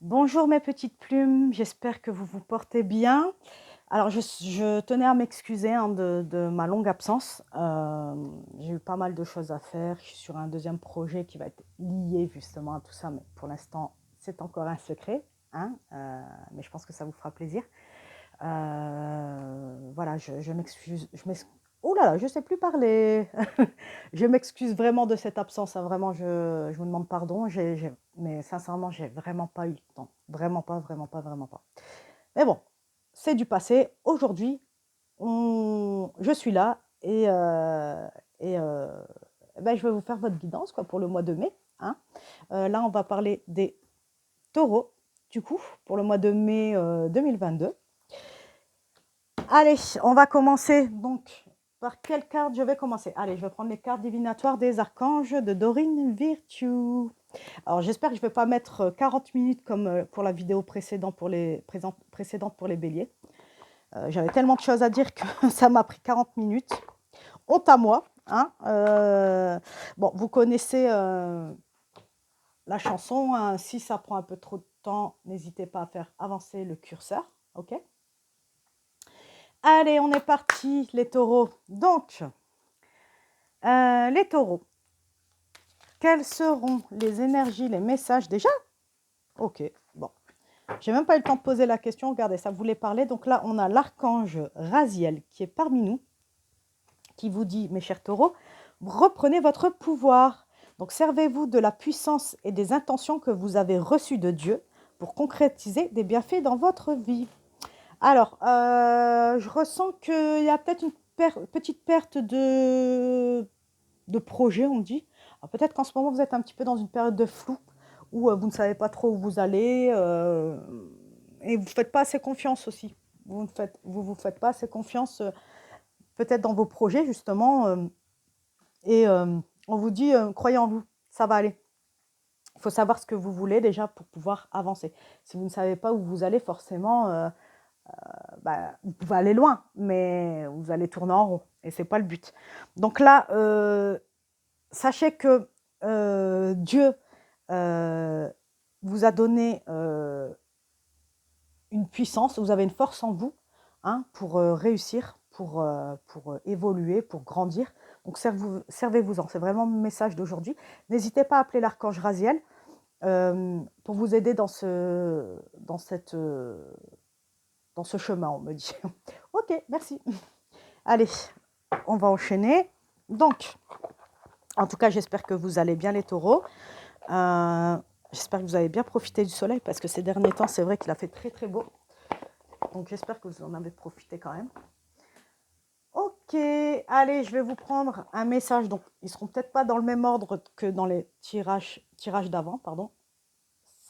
Bonjour mes petites plumes, j'espère que vous vous portez bien. Alors je tenais à m'excuser de ma longue absence. J'ai eu pas mal de choses à faire. Je suis sur un deuxième projet qui va être lié justement à tout ça, mais pour l'instant c'est encore un secret, hein, mais je pense que ça vous fera plaisir. Voilà, je m'excuse. Oh là là, je ne sais plus parler. Je m'excuse vraiment de cette absence, hein. Vraiment, je vous demande pardon. Mais sincèrement, j'ai vraiment pas eu le temps. Vraiment pas, vraiment pas, vraiment pas. Mais bon, c'est du passé. Aujourd'hui, je suis là et ben, je vais vous faire votre guidance quoi, pour le mois de mai, hein. Là, on va parler des taureaux, du coup, pour le mois de mai 2022. Allez, on va commencer donc par quelle carte je vais commencer. Allez, je vais prendre les cartes divinatoires des archanges de Dorine Virtue. Alors, j'espère que je ne vais pas mettre 40 minutes comme pour la vidéo précédente précédente pour les béliers. J'avais tellement de choses à dire que ça m'a pris 40 minutes. Honte à moi, hein. Bon, vous connaissez la chanson, hein. Si ça prend un peu trop de temps, n'hésitez pas à faire avancer le curseur, ok? Allez, on est parti, les taureaux. Donc, les taureaux, quelles seront les énergies, les messages déjà? Ok, bon. J'ai même pas eu le temps de poser la question. Regardez, ça voulait parler. Donc là, on a l'archange Raziel qui est parmi nous, qui vous dit, mes chers taureaux, reprenez votre pouvoir. Donc servez-vous de la puissance et des intentions que vous avez reçues de Dieu pour concrétiser des bienfaits dans votre vie. Alors, je ressens qu'il y a peut-être une petite perte de projet, on me dit. Alors peut-être qu'en ce moment, vous êtes un petit peu dans une période de flou où vous ne savez pas trop où vous allez et vous ne faites pas assez confiance aussi. Vous faites pas assez confiance peut-être dans vos projets, justement. Et on vous dit, croyez en vous, ça va aller. Il faut savoir ce que vous voulez déjà pour pouvoir avancer. Si vous ne savez pas où vous allez, forcément, bah, vous pouvez aller loin, mais vous allez tourner en rond. Et ce n'est pas le but. Donc là, sachez que Dieu vous a donné une puissance, vous avez une force en vous, hein, pour réussir, pour évoluer, pour grandir. Donc servez-vous-en, c'est vraiment le message d'aujourd'hui. N'hésitez pas à appeler l'archange Raziel pour vous aider dans ce chemin, on me dit. Ok, merci. Allez, on va enchaîner. Donc, en tout cas, j'espère que vous allez bien les taureaux. J'espère que vous avez bien profité du soleil parce que ces derniers temps, c'est vrai qu'il a fait très très beau. Donc j'espère que vous en avez profité quand même. Ok, allez, je vais vous prendre un message. Donc, ils ne seront peut-être pas dans le même ordre que dans les tirages d'avant, pardon.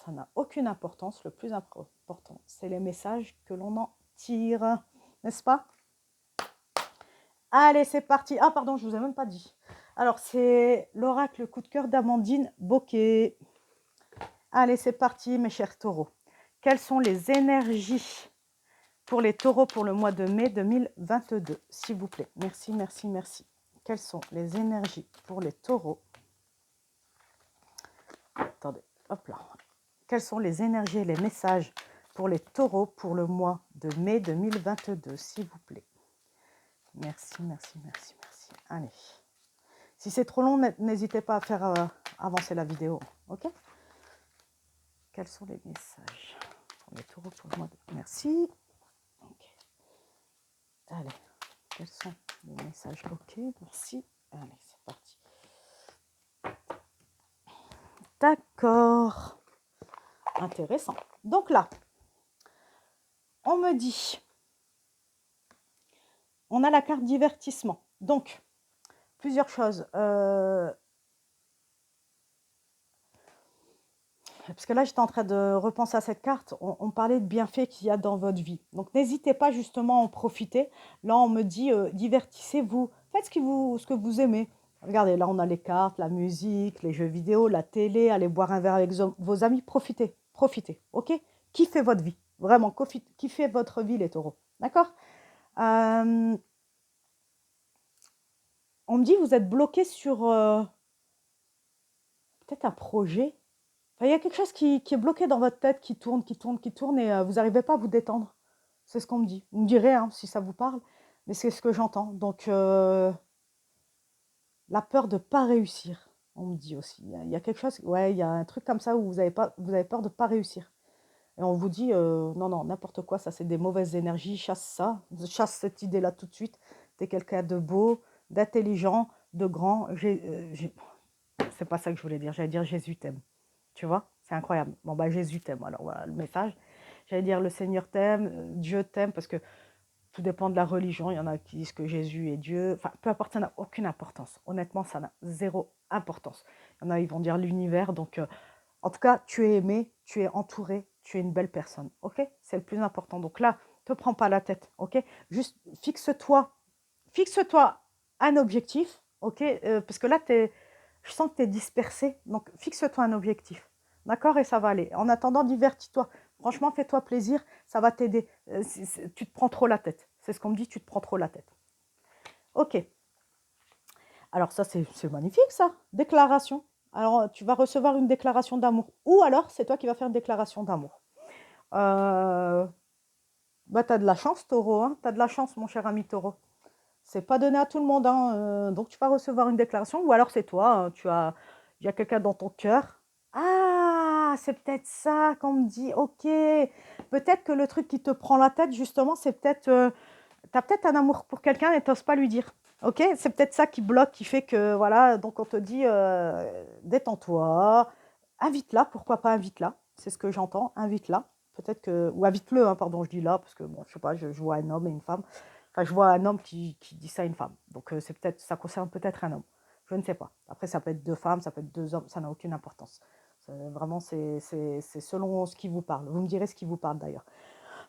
Ça n'a aucune importance. Le plus important, c'est les messages que l'on en tire, n'est-ce pas? Allez, c'est parti. Ah, pardon, je ne vous ai même pas dit. Alors, c'est l'oracle coup de cœur d'Amandine Bocquet. Allez, c'est parti, mes chers taureaux. Quelles sont les énergies pour les taureaux pour le mois de mai 2022, s'il vous plaît? Merci, merci, merci. Quelles sont les énergies pour les taureaux? Attendez, hop là. Quelles sont les énergies et les messages pour les taureaux pour le mois de mai 2022, s'il vous plaît? Merci, merci, merci, merci. Allez. Si c'est trop long, n'hésitez pas à faire avancer la vidéo. Ok? Quels sont les messages pour les taureaux pour le mois de... Merci. Ok. Allez. Quels sont les messages? Ok, merci. Allez, c'est parti. D'accord. Intéressant. Donc là, on me dit, on a la carte divertissement. Donc, plusieurs choses. Parce que là, j'étais en train de repenser à cette carte. On parlait de bienfaits qu'il y a dans votre vie. Donc, n'hésitez pas justement à en profiter. Là, on me dit, divertissez-vous. Faites ce que vous aimez. Regardez, là, on a les cartes, la musique, les jeux vidéo, la télé. Allez boire un verre avec vos amis. Profitez, profitez, ok? Kiffez votre vie. Vraiment, kiffez votre vie, les taureaux. D'accord? On me dit, vous êtes bloqué sur peut-être un projet. Enfin, il y a quelque chose qui est bloqué dans votre tête, qui tourne, et vous n'arrivez pas à vous détendre. C'est ce qu'on me dit. Vous me direz hein, si ça vous parle, mais c'est ce que j'entends. Donc, la peur de ne pas réussir, on me dit aussi. Il y a quelque chose, ouais, il y a un truc comme ça où vous avez peur de ne pas réussir. Et on vous dit, non, non, n'importe quoi, ça c'est des mauvaises énergies, chasse ça, chasse cette idée-là tout de suite. Tu es quelqu'un de beau, d'intelligent, de grand. C'est pas ça que je voulais dire, j'allais dire Jésus t'aime. Tu vois, c'est incroyable. Bon, bah Jésus t'aime, alors voilà le message. J'allais dire le Seigneur t'aime, Dieu t'aime, parce que tout dépend de la religion. Il y en a qui disent que Jésus est Dieu. Enfin, peu importe, ça n'a aucune importance. Honnêtement, ça n'a zéro importance. Il y en a, ils vont dire l'univers. Donc, en tout cas, tu es aimé, tu es entouré, tu es une belle personne. OK? C'est le plus important. Donc là, ne te prends pas la tête. OK? Juste fixe-toi un objectif. OK? Parce que là, je sens que tu es dispersé. Donc, fixe-toi un objectif. D'accord? Et ça va aller. En attendant, divertis-toi. Franchement, fais-toi plaisir. Ça va t'aider. Tu te prends trop la tête. C'est ce qu'on me dit, tu te prends trop la tête. OK. Alors ça, c'est magnifique, ça. Déclaration. Alors, tu vas recevoir une déclaration d'amour. Ou alors, c'est toi qui vas faire une déclaration d'amour. Bah, tu as de la chance, taureau. Hein, tu as de la chance, mon cher ami taureau. C'est pas donné à tout le monde. Hein, donc, tu vas recevoir une déclaration. Ou alors, c'est toi. Hein, il y a quelqu'un dans ton cœur. Ah, c'est peut-être ça qu'on me dit. OK. Peut-être que le truc qui te prend la tête, justement, c'est peut-être... tu as peut-être un amour pour quelqu'un et tu n'oses pas lui dire. OK? C'est peut-être ça qui bloque, qui fait que, voilà, donc on te dit, détends-toi, invite-la, pourquoi pas invite-la? C'est ce que j'entends, invite-la. Peut-être que, ou invite-le, hein, pardon, je dis là, parce que, bon, je sais pas, je vois un homme et une femme. Enfin, je vois un homme qui dit ça à une femme. Donc, c'est peut-être, ça concerne peut-être un homme. Je ne sais pas. Après, ça peut être deux femmes, ça peut être deux hommes, ça n'a aucune importance. Vraiment, c'est selon ce qui vous parle. Vous me direz ce qui vous parle d'ailleurs.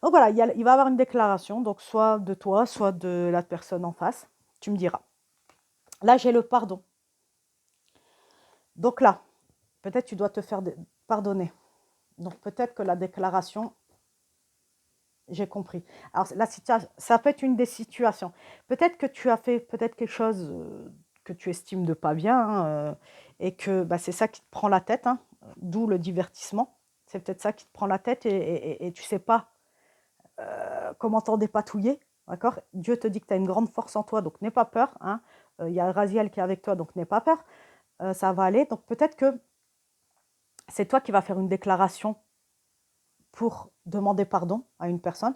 Donc voilà, il va y avoir une déclaration, donc soit de toi, soit de la personne en face. Tu me diras. Là, j'ai le pardon. Donc là, peut-être tu dois te faire pardonner. Donc peut-être que la déclaration, j'ai compris. Alors la situation, ça peut être une des situations. Peut-être que tu as fait peut-être quelque chose que tu estimes de pas bien hein, et que bah, c'est ça qui te prend la tête, hein, d'où le divertissement. C'est peut-être ça qui te prend la tête et tu sais pas comment t'en dépatouiller. D'accord? Dieu te dit que tu as une grande force en toi, donc n'aie pas peur. Hein. Il y a Raziel qui est avec toi, donc n'aie pas peur. Ça va aller. Donc peut-être que c'est toi qui vas faire une déclaration pour demander pardon à une personne.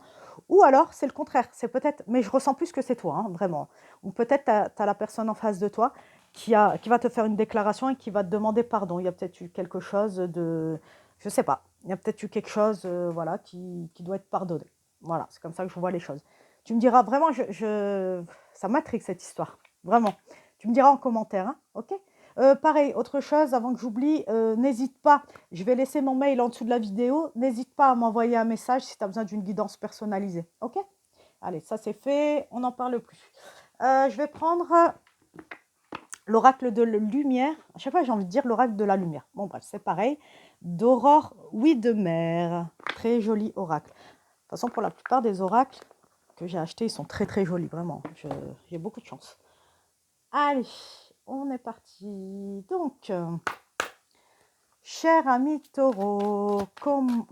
Ou alors, c'est le contraire. C'est peut-être, mais je ressens plus que c'est toi, hein, vraiment. Ou peut-être tu as la personne en face de toi qui va te faire une déclaration et qui va te demander pardon. Il y a peut-être eu quelque chose de... Je ne sais pas. Il y a peut-être eu quelque chose voilà, qui doit être pardonné. Voilà, c'est comme ça que je vois les choses. Tu me diras vraiment, ça m'intrigue cette histoire. Vraiment. Tu me diras en commentaire, hein, ok? Pareil, autre chose, avant que j'oublie, n'hésite pas, je vais laisser mon mail en dessous de la vidéo, n'hésite pas à m'envoyer un message si tu as besoin d'une guidance personnalisée, ok? Allez, ça c'est fait, on n'en parle plus. Je vais prendre l'oracle de lumière, à chaque fois j'ai envie de dire l'oracle de la lumière, bon bref, c'est pareil, d'Aurore Widmer, très joli oracle. De toute façon, pour la plupart des oracles que j'ai achetés, ils sont très très jolis, vraiment, j'ai beaucoup de chance. Allez, on est parti. Donc, cher ami taureau,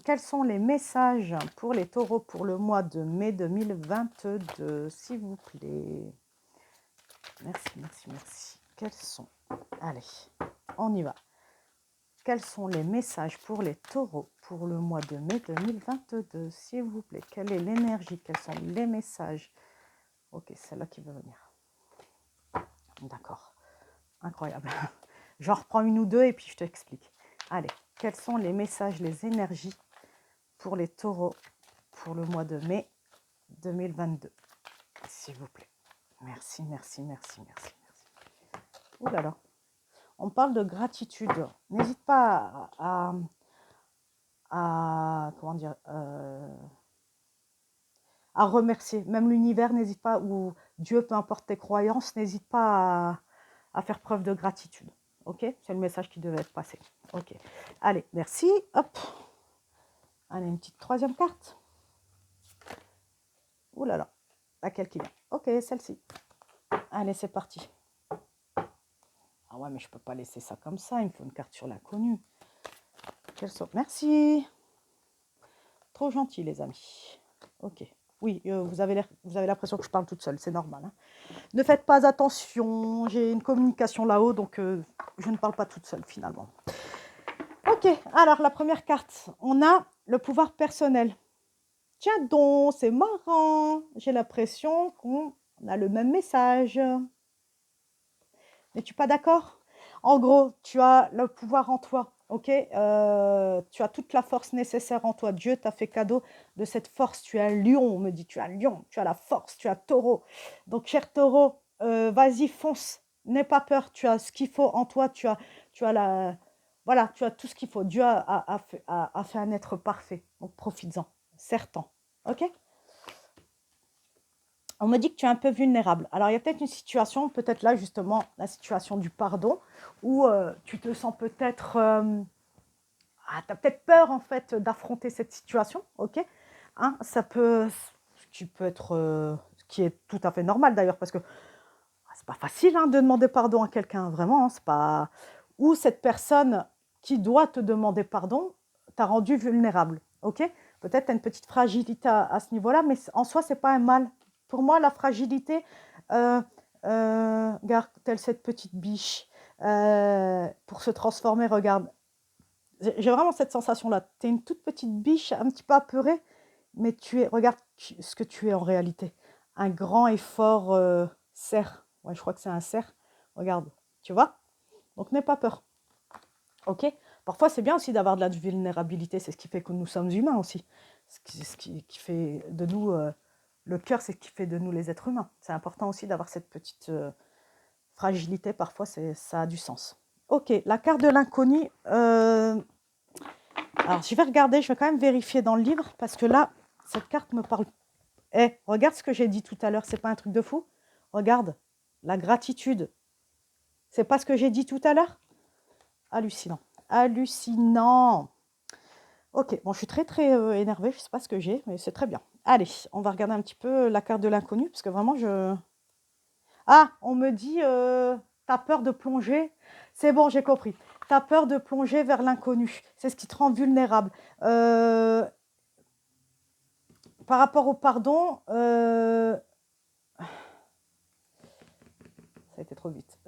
quels sont les messages pour les taureaux pour le mois de mai 2022, s'il vous plaît? Merci, merci, merci. Quels sont? Allez, on y va. Quels sont les messages pour les taureaux pour le mois de mai 2022, s'il vous plaît? Quelle est l'énergie? Quels sont les messages? Ok, c'est là qui veut venir. D'accord. Incroyable. J'en reprends une ou deux et puis je t'explique. Allez, quels sont les messages, les énergies pour les taureaux pour le mois de mai 2022? S'il vous plaît. Merci, merci, merci, merci, merci. Ouh là là. On parle de gratitude. N'hésite pas comment dire, à remercier. Même l'univers, n'hésite pas, ou Dieu, peu importe tes croyances, n'hésite pas à faire preuve de gratitude. Ok? C'est le message qui devait être passé. Ok. Allez, merci. Hop. Allez, une petite troisième carte. Ouh là là. Laquelle qui vient? Ok, celle-ci. Allez, c'est parti. Ah ouais, mais je peux pas laisser ça comme ça. Il me faut une carte sur l'inconnu. Merci. Trop gentil, les amis. Ok. Oui, vous avez l'impression que je parle toute seule, c'est normal. Hein. Ne faites pas attention, j'ai une communication là-haut, donc je ne parle pas toute seule finalement. Ok, alors la première carte, on a le pouvoir personnel. Tiens donc, c'est marrant. J'ai l'impression qu'on a le même message. N'es-tu pas d'accord? En gros, tu as le pouvoir en toi, ok? Tu as toute la force nécessaire en toi. Dieu t'a fait cadeau de cette force. Tu es un lion, on me dit. Tu es un lion, tu as la force, tu as taureau. Donc, cher taureau, vas-y, fonce. N'aie pas peur. Tu as ce qu'il faut en toi. Tu as la... Voilà, tu as tout ce qu'il faut. Dieu a fait un être parfait. Donc, profites-en. Serre-t'en. Ok? On me dit que tu es un peu vulnérable. Alors, il y a peut-être une situation, peut-être là, justement, la situation du pardon, où tu te sens peut-être... tu as peut-être peur, en fait, d'affronter cette situation, ok? Hein, ça peut... Tu peux être... ce qui est tout à fait normal, d'ailleurs, parce que c'est pas facile hein, de demander pardon à quelqu'un, vraiment. Hein, c'est pas... Ou cette personne qui doit te demander pardon t'a rendu vulnérable, ok? Peut-être tu as une petite fragilité à ce niveau-là, mais en soi, c'est pas un mal. Pour moi, la fragilité, regarde, telle cette petite biche, pour se transformer, regarde. J'ai vraiment cette sensation-là. Tu es une toute petite biche, un petit peu apeurée, mais regarde ce que tu es en réalité. Un grand et fort cerf. Ouais, je crois que c'est un cerf. Regarde, tu vois? Donc n'aie pas peur. Ok? Parfois, c'est bien aussi d'avoir de la vulnérabilité. C'est ce qui fait que nous sommes humains aussi. Ce qui fait de nous... le cœur, c'est ce qui fait de nous les êtres humains. C'est important aussi d'avoir cette petite fragilité. Parfois, ça a du sens. Ok, la carte de l'inconnu. Alors, je vais regarder, je vais quand même vérifier dans le livre, parce que là, cette carte me parle. Eh, regarde ce que j'ai dit tout à l'heure, c'est pas un truc de fou? Regarde, la gratitude. C'est pas ce que j'ai dit tout à l'heure? Hallucinant. Hallucinant. Ok, bon, je suis très très énervée, je sais pas ce que j'ai, mais c'est très bien. Allez, on va regarder un petit peu la carte de l'inconnu, parce que vraiment, Ah, on me dit, t'as peur de plonger. C'est bon, j'ai compris. T'as peur de plonger vers l'inconnu. C'est ce qui te rend vulnérable. Par rapport au pardon, ça a été trop vite.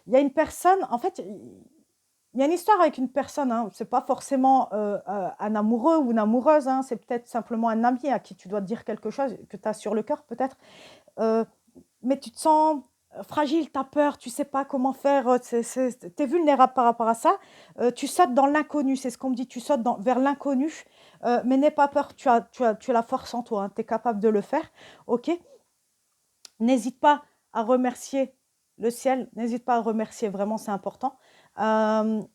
Il y a une personne, en fait, il y a une histoire avec une personne, hein. C'est pas forcément un amoureux ou une amoureuse, hein. C'est peut-être simplement un ami à qui tu dois dire quelque chose que tu as sur le cœur, peut-être. Mais tu te sens fragile, tu as peur, tu sais pas comment faire, tu es vulnérable par rapport à ça. Tu sautes dans l'inconnu, c'est ce qu'on me dit, tu sautes vers l'inconnu, mais n'aie pas peur, tu as la force en toi, hein, tu es capable de le faire, ok? N'hésite pas à remercier le ciel, n'hésite pas à remercier, vraiment c'est important. On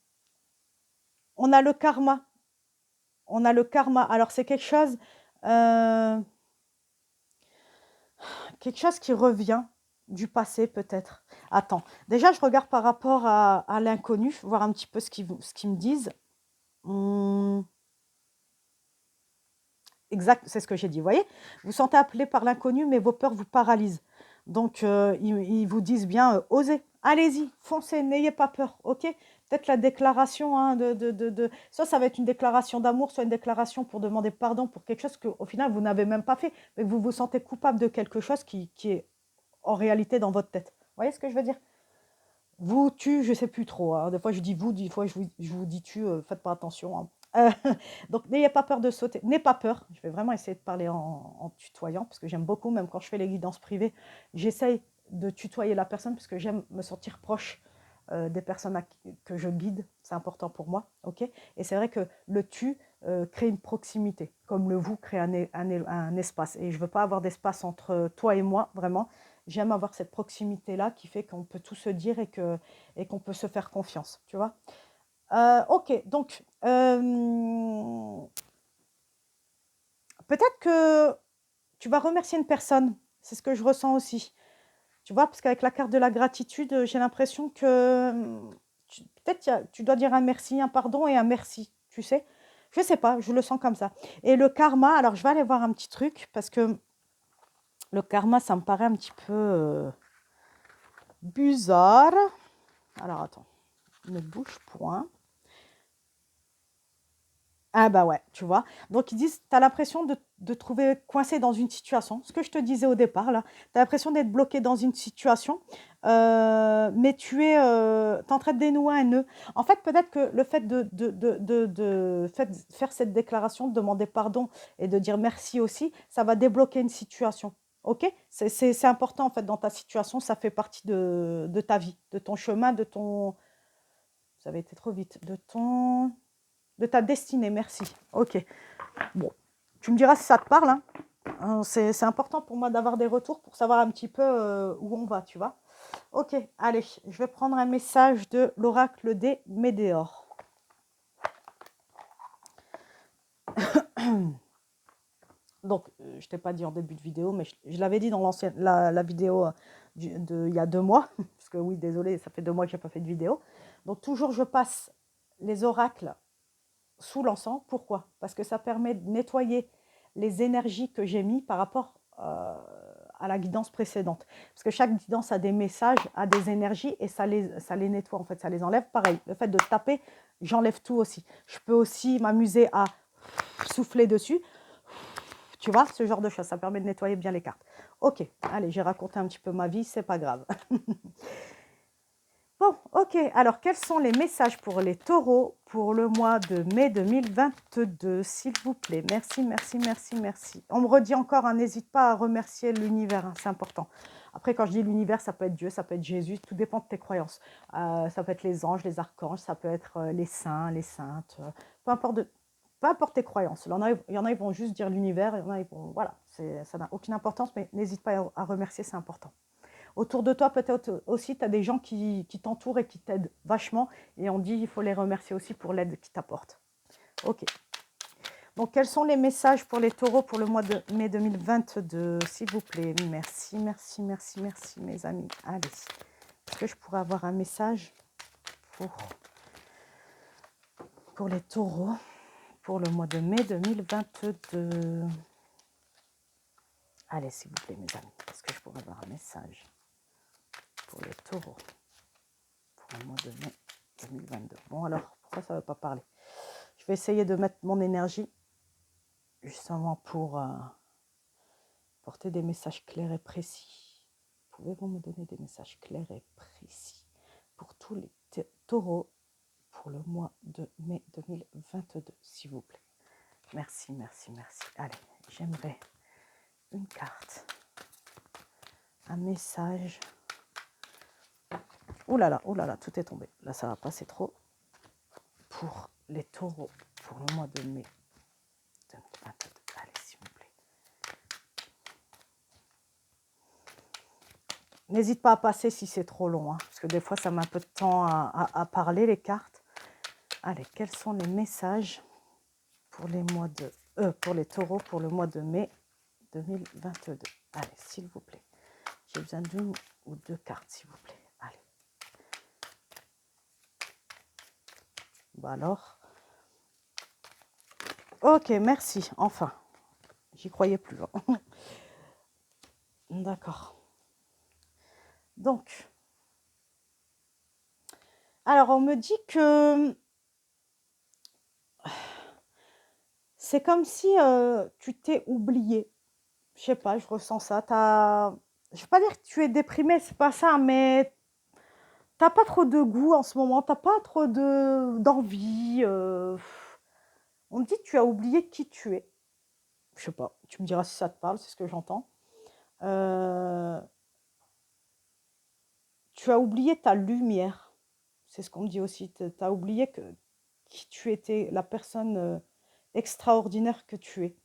a le karma, alors c'est quelque chose qui revient du passé peut-être. Attends, déjà je regarde par rapport à l'inconnu, voir un petit peu ce qu'ils me disent. Exact, c'est ce que j'ai dit, vous voyez? Vous sentez appelé par l'inconnu, mais vos peurs vous paralysent. Donc ils vous disent bien, osez, allez-y, foncez, n'ayez pas peur, ok? Peut-être la déclaration, hein, soit ça va être une déclaration d'amour, soit une déclaration pour demander pardon pour quelque chose qu'au final vous n'avez même pas fait, mais que vous vous sentez coupable de quelque chose qui est en réalité dans votre tête. Vous voyez ce que je veux dire? Vous, tu, je sais plus trop. Hein. Des fois, je dis vous, des fois, je vous dis tu, faites pas attention. Hein. Donc, n'ayez pas peur de sauter. N'ayez pas peur. Je vais vraiment essayer de parler en tutoyant, parce que j'aime beaucoup, même quand je fais les guidances privées, j'essaye de tutoyer la personne, parce que j'aime me sentir proche des personnes que je guide. C'est important pour moi. Ok. Et c'est vrai que le tu crée une proximité, comme le vous crée un espace. Et je ne veux pas avoir d'espace entre toi et moi, vraiment. J'aime avoir cette proximité-là qui fait qu'on peut tout se dire et qu'on peut se faire confiance, tu vois. Ok, donc, peut-être que tu vas remercier une personne. C'est ce que je ressens aussi. Tu vois, parce qu'avec la carte de la gratitude, j'ai l'impression que peut-être tu dois dire un merci, un pardon et un merci, tu sais. Je ne sais pas, je le sens comme ça. Et le karma, alors je vais aller voir un petit truc, parce que le karma, ça me paraît un petit peu bizarre. Alors, attends. Ne bouge point. Ah bah ouais, tu vois. Donc ils disent, tu as l'impression de te trouver coincé dans une situation. Ce que je te disais au départ, là. Tu as l'impression d'être bloqué dans une situation, mais t'es en train de dénouer un nœud. En fait, peut-être que le fait faire cette déclaration, de demander pardon et de dire merci aussi, ça va débloquer une situation. Ok? C'est important, en fait, dans ta situation. Ça fait partie de ta vie, de ton chemin, de ton... Ça avait été trop vite. De ta destinée, merci. Ok. Bon, tu me diras si ça te parle. Hein. C'est important pour moi d'avoir des retours pour savoir un petit peu où on va, tu vois. Ok, allez, je vais prendre un message de l'oracle des Médéors. Donc, je ne t'ai pas dit en début de vidéo, mais je l'avais dit dans la vidéo il y a 2 mois. Parce que oui, désolé, ça fait 2 mois que je n'ai pas fait de vidéo. Donc, toujours, je passe les oracles sous l'encens. Pourquoi? Parce que ça permet de nettoyer les énergies que j'ai mis par rapport à la guidance précédente. Parce que chaque guidance a des messages, a des énergies et ça les nettoie, en fait, ça les enlève. Pareil, le fait de taper, j'enlève tout aussi. Je peux aussi m'amuser à souffler dessus. Tu vois, ce genre de choses, ça permet de nettoyer bien les cartes. Ok, allez, j'ai raconté un petit peu ma vie, c'est pas grave. Bon, ok. Alors, quels sont les messages pour les taureaux pour le mois de mai 2022, s'il vous plaît? Merci, merci, merci, merci. On me redit encore, hein, n'hésite pas à remercier l'univers, hein, c'est important. Après, quand je dis l'univers, ça peut être Dieu, ça peut être Jésus, tout dépend de tes croyances. Ça peut être les anges, les archanges, ça peut être les saints, les saintes, peu importe tes croyances. Il y en a, ils vont juste dire l'univers, il y en a, ils vont... Voilà, ça n'a aucune importance, mais n'hésite pas à remercier, c'est important. Autour de toi, peut-être aussi, tu as des gens qui t'entourent et qui t'aident vachement. Et on dit qu'il faut les remercier aussi pour l'aide qu'ils t'apportent. Ok. Donc, quels sont les messages pour les taureaux pour le mois de mai 2022? S'il vous plaît. Merci, merci, merci, merci, mes amis. Allez. Est-ce que je pourrais avoir un message pour les taureaux pour le mois de mai 2022? Allez, s'il vous plaît, mes amis. Est-ce que je pourrais avoir un message pour les taureaux pour le mois de mai 2022? Bon, alors, pourquoi ça ne veut pas parler? Je vais essayer de mettre mon énergie justement pour porter des messages clairs et précis. Pouvez-vous me donner des messages clairs et précis pour tous les taureaux pour le mois de mai 2022, s'il vous plaît? Merci, merci, merci. Allez, j'aimerais une carte, un message. Oh là là, tout est tombé. Là, ça va passer trop. Pour les taureaux pour le mois de mai 2022. Allez, s'il vous plaît. N'hésite pas à passer si c'est trop long, hein, parce que des fois, ça met un peu de temps à parler, les cartes. Allez, quels sont les messages pour les pour les taureaux pour le mois de mai 2022? Allez, s'il vous plaît. J'ai besoin d'une ou deux cartes, s'il vous plaît. Allez. Bah alors. Ok, merci. Enfin. J'y croyais plus. Hein. D'accord. Donc. Alors, on me dit que c'est comme si tu t'es oublié. Je sais pas, je ressens ça. Je vais pas dire que tu es déprimé, c'est pas ça, mais t'as pas trop de goût en ce moment, t'as pas trop d'envie. On me dit que tu as oublié qui tu es. Je sais pas, tu me diras si ça te parle, c'est ce que j'entends. Tu as oublié ta lumière. C'est ce qu'on me dit aussi. Tu as oublié qui tu étais, la personne extraordinaire que tu es.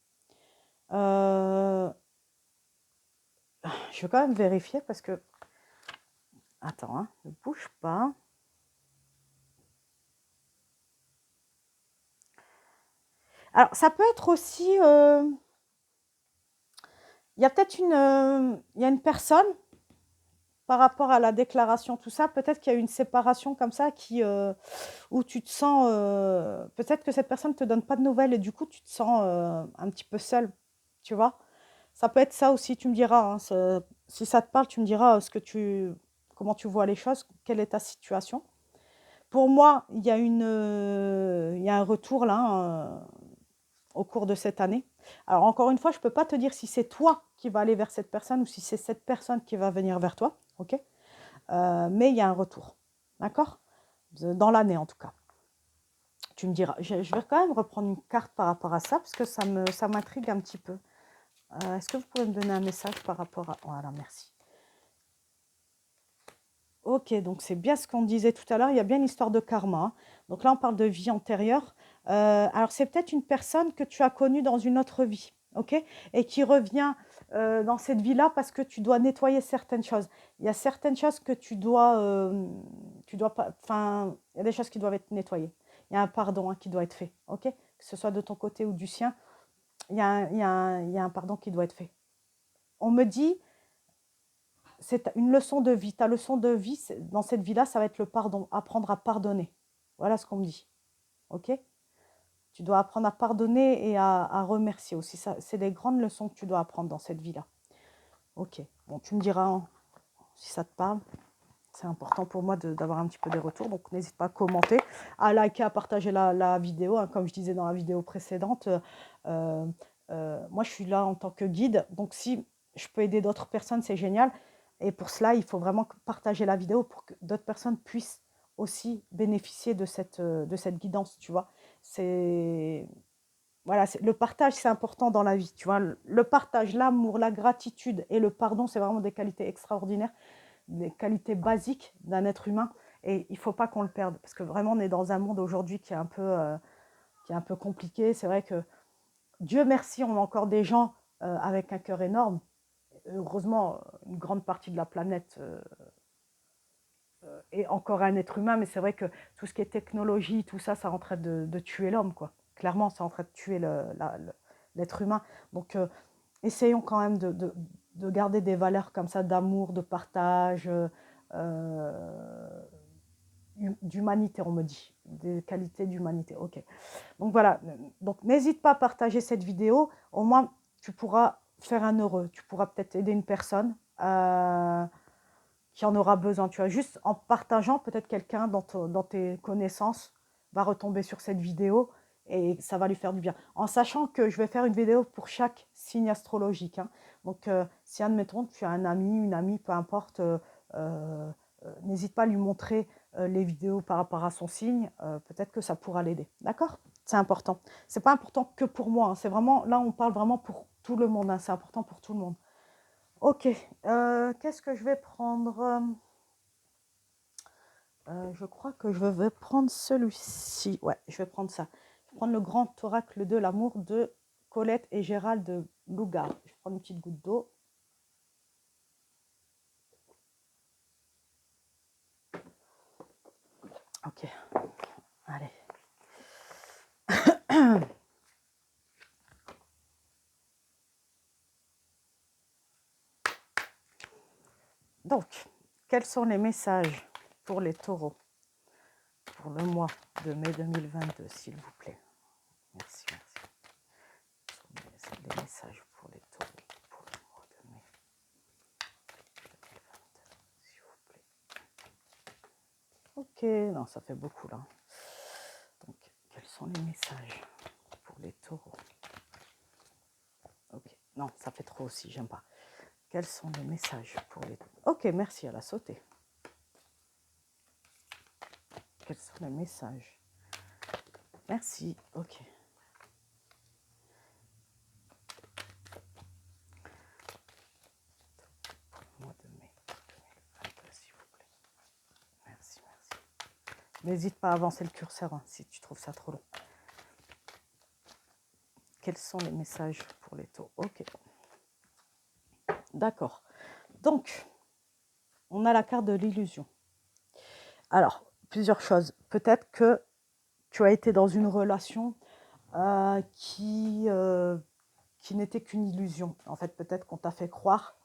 Je vais quand même vérifier parce que... Attends, hein, ne bouge pas. Alors, ça peut être aussi... Il y a peut-être il y a une personne, par rapport à la déclaration, tout ça, peut-être qu'il y a une séparation comme ça où tu te sens... peut-être que cette personne ne te donne pas de nouvelles et du coup, tu te sens un petit peu seule, tu vois. Ça peut être ça aussi, tu me diras. Hein, si ça te parle, tu me diras ce que tu comment tu vois les choses, quelle est ta situation. Pour moi, il y a un retour là, au cours de cette année. Alors encore une fois, je ne peux pas te dire si c'est toi qui vas aller vers cette personne ou si c'est cette personne qui va venir vers toi, ok? Mais il y a un retour, d'accord? Dans l'année en tout cas. Tu me diras, je vais quand même reprendre une carte par rapport à ça, parce que ça m'intrigue un petit peu. Est-ce que vous pouvez me donner un message par rapport à... Voilà, merci. Ok, donc c'est bien ce qu'on disait tout à l'heure, il y a bien une histoire de karma, hein. Donc là, on parle de vie antérieure. Alors, c'est peut-être une personne que tu as connue dans une autre vie, ok? Et qui revient dans cette vie-là parce que tu dois nettoyer certaines choses. Il y a certaines choses que tu dois pas, enfin, il y a des choses qui doivent être nettoyées. Il y a un pardon, hein, qui doit être fait, ok? Que ce soit de ton côté ou du sien, il y a un pardon qui doit être fait. On me dit, c'est une leçon de vie. Ta leçon de vie, dans cette vie-là, ça va être le pardon, apprendre à pardonner. Voilà ce qu'on me dit. Ok? Tu dois apprendre à pardonner et à remercier aussi. Ça, c'est des grandes leçons que tu dois apprendre dans cette vie-là. Ok. Bon, tu me diras, hein, si ça te parle. C'est important pour moi d'avoir un petit peu des retours. Donc, n'hésite pas à commenter, à liker, à partager la vidéo. Hein, comme je disais dans la vidéo précédente, euh, moi, je suis là en tant que guide. Donc, si je peux aider d'autres personnes, c'est génial. Et pour cela, il faut vraiment partager la vidéo pour que d'autres personnes puissent aussi bénéficier de cette guidance, tu vois. Voilà, le partage, c'est important dans la vie, tu vois. Le partage, l'amour, la gratitude et le pardon, c'est vraiment des qualités extraordinaires, des qualités basiques d'un être humain. Et il ne faut pas qu'on le perde, parce que vraiment, on est dans un monde aujourd'hui qui est un peu compliqué. C'est vrai que, Dieu merci, on a encore des gens avec un cœur énorme. Heureusement, une grande partie de la planète est encore un être humain, mais c'est vrai que tout ce qui est technologie, tout ça, ça est en train de tuer l'homme, quoi. Clairement, c'est en train de tuer l'être humain. Donc, essayons quand même de garder des valeurs comme ça, d'amour, de partage, d'humanité, on me dit. Des qualités d'humanité, ok. Donc voilà, donc n'hésite pas à partager cette vidéo. Au moins, tu pourras faire un heureux. Tu pourras peut-être aider une personne qui en aura besoin. Tu vois, juste en partageant, peut-être quelqu'un dans tes connaissances va retomber sur cette vidéo et ça va lui faire du bien. En sachant que je vais faire une vidéo pour chaque signe astrologique, hein. Donc, si admettons, tu as un ami, une amie, peu importe, n'hésite pas à lui montrer les vidéos par rapport à son signe. Peut-être que ça pourra l'aider. D'accord? C'est important. C'est pas important que pour moi, hein. C'est vraiment, là, on parle vraiment pour tout le monde, hein. C'est important pour tout le monde. Ok, qu'est-ce que je vais prendre? Je crois que je vais prendre celui-ci. Ouais, je vais prendre ça. Je vais prendre le grand oracle de l'amour de Colette et Gérald de Louga. Je vais prendre une petite goutte d'eau. Ok, allez. Donc, quels sont les messages pour les taureaux pour le mois de mai 2022, s'il vous plaît? Merci, merci. Les messages pour les taureaux pour le mois de mai 2022, s'il vous plaît. Ok, non, ça fait beaucoup là. Donc, quels sont les messages pour les taureaux? Ok, non, ça fait trop aussi, j'aime pas. Quels sont les messages pour les taureaux? Ok, merci, elle a sauté. Quels sont les messages? Merci, ok. Mois de mai 2022, s'il vous plaît. Merci, merci. N'hésite pas à avancer le curseur, hein, si tu trouves ça trop long. Quels sont les messages pour les taureaux? Ok. D'accord. Donc, on a la carte de l'illusion. Alors, plusieurs choses. Peut-être que tu as été dans une relation qui n'était qu'une illusion. En fait, peut-être qu'on t'a fait croire,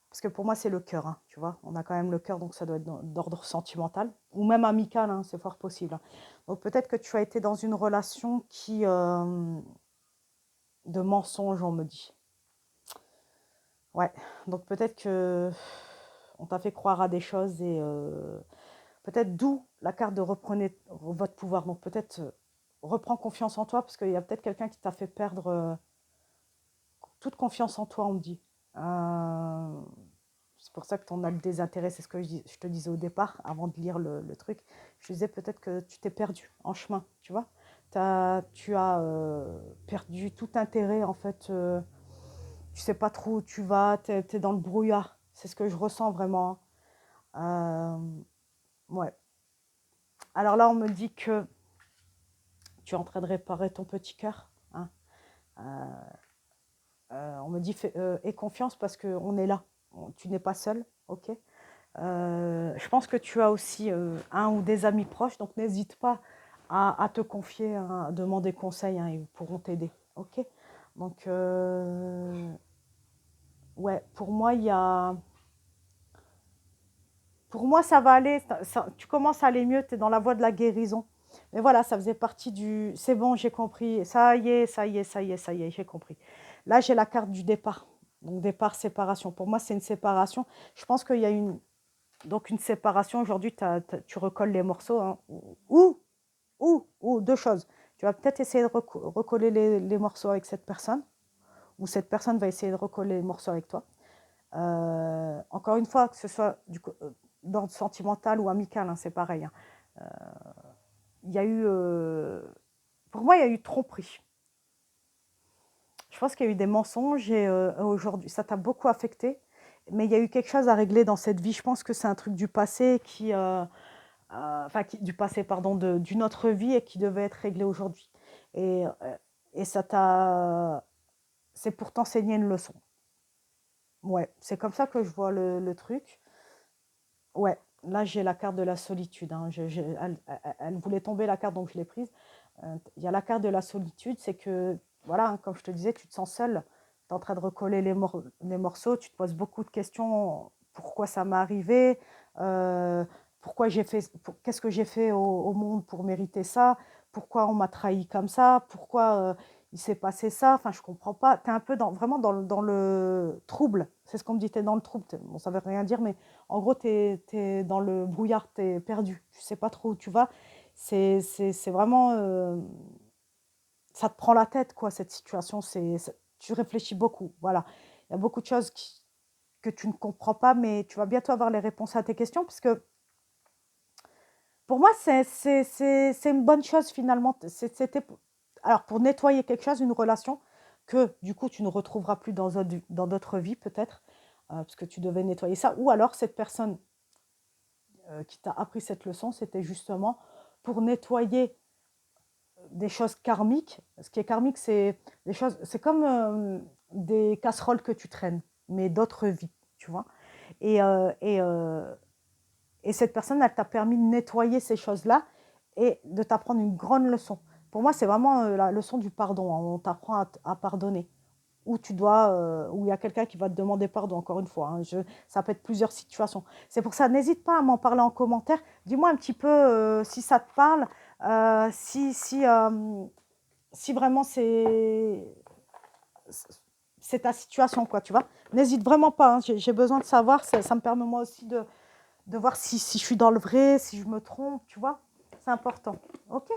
parce que pour moi, c'est le cœur, hein, tu vois. On a quand même le cœur, donc ça doit être d'ordre sentimental, ou même amical, hein, c'est fort possible, hein. Donc peut-être que tu as été dans une relation de mensonges, on me dit. Ouais, donc peut-être que on t'a fait croire à des choses et peut-être d'où la carte de reprenez votre pouvoir. Donc peut-être reprends confiance en toi parce qu'il y a peut-être quelqu'un qui t'a fait perdre toute confiance en toi, on me dit. C'est pour ça que ton acte désintérêt, c'est ce que je te disais au départ, avant de lire le truc. Je disais peut-être que tu t'es perdu en chemin, tu vois. Tu as perdu tout intérêt, en fait. Tu sais pas trop où tu vas, tu es dans le brouillard. C'est ce que je ressens vraiment. Ouais. Alors là, on me dit que tu es en train de réparer ton petit cœur. Hein. On me dit aie confiance parce qu'on est là. Tu n'es pas seul, ok. Je pense que tu as aussi un ou des amis proches, donc n'hésite pas à te confier, à demander conseil, hein, ils pourront t'aider, ok. Donc, ouais, pour moi, pour moi, ça va aller, tu commences à aller mieux, tu es dans la voie de la guérison. Mais voilà, ça faisait partie du... C'est bon, j'ai compris. Ça y est, ça y est, ça y est, ça y est, j'ai compris. Là, j'ai la carte du départ. Donc, départ, séparation. Pour moi, c'est une séparation. Je pense qu'il y a une séparation. Aujourd'hui, tu recolles les morceaux. Hein. Ou deux choses. Tu vas peut-être essayer de recoller les morceaux avec cette personne. Ou cette personne va essayer de recoller les morceaux avec toi. Encore une fois, que ce soit d'ordre sentimental ou amical, hein, c'est pareil. Hein. Il y a eu, pour moi, il y a eu tromperie. Je pense qu'il y a eu des mensonges et aujourd'hui, ça t'a beaucoup affecté. Mais il y a eu quelque chose à régler dans cette vie. Je pense que c'est un truc du passé du passé, pardon, d'une autre vie et qui devait être réglé aujourd'hui. Et, c'est pour t'enseigner une leçon. Ouais, c'est comme ça que je vois le truc. Ouais, là j'ai la carte de la solitude. Hein. Elle voulait tomber la carte, donc je l'ai prise. Il y a la carte de la solitude, c'est que, voilà, hein, comme je te disais, tu te sens seul. Tu es en train de recoller les morceaux, tu te poses beaucoup de questions. Pourquoi ça m'est arrivé pourquoi qu'est-ce que j'ai fait au monde pour mériter ça? Pourquoi on m'a trahi comme ça? Pourquoi il s'est passé ça? Enfin, je comprends pas. Tu es un peu vraiment dans le trouble. C'est ce qu'on me dit, tu es dans le trouble. Bon, ça veut rien dire, mais en gros, tu es dans le brouillard, tu es perdu. Tu sais pas trop où tu vas. C'est vraiment... ça te prend la tête, quoi, cette situation. Tu réfléchis beaucoup, voilà. Il y a beaucoup de choses que tu ne comprends pas, mais tu vas bientôt avoir les réponses à tes questions, puisque pour moi, c'est une bonne chose, finalement. C'était, alors, pour nettoyer quelque chose, une relation, que, du coup, tu ne retrouveras plus dans d'autres vies, peut-être, parce que tu devais nettoyer ça. Ou alors, cette personne qui t'a appris cette leçon, c'était justement pour nettoyer des choses karmiques. Ce qui est karmique, c'est des choses, c'est comme des casseroles que tu traînes, mais d'autres vies, tu vois. Et, euh, et, euh, et cette personne, elle t'a permis de nettoyer ces choses-là et de t'apprendre une grande leçon. Pour moi, c'est vraiment la leçon du pardon. Hein. On t'apprend à pardonner. Où il y a quelqu'un qui va te demander pardon, encore une fois. Hein. Ça peut être plusieurs situations. C'est pour ça, n'hésite pas à m'en parler en commentaire. Dis-moi un petit peu si ça te parle, si vraiment c'est ta situation, quoi, tu vois. N'hésite vraiment pas, hein. J'ai besoin de savoir, ça me permet moi aussi de voir si je suis dans le vrai, si je me trompe, tu vois. C'est important, ok.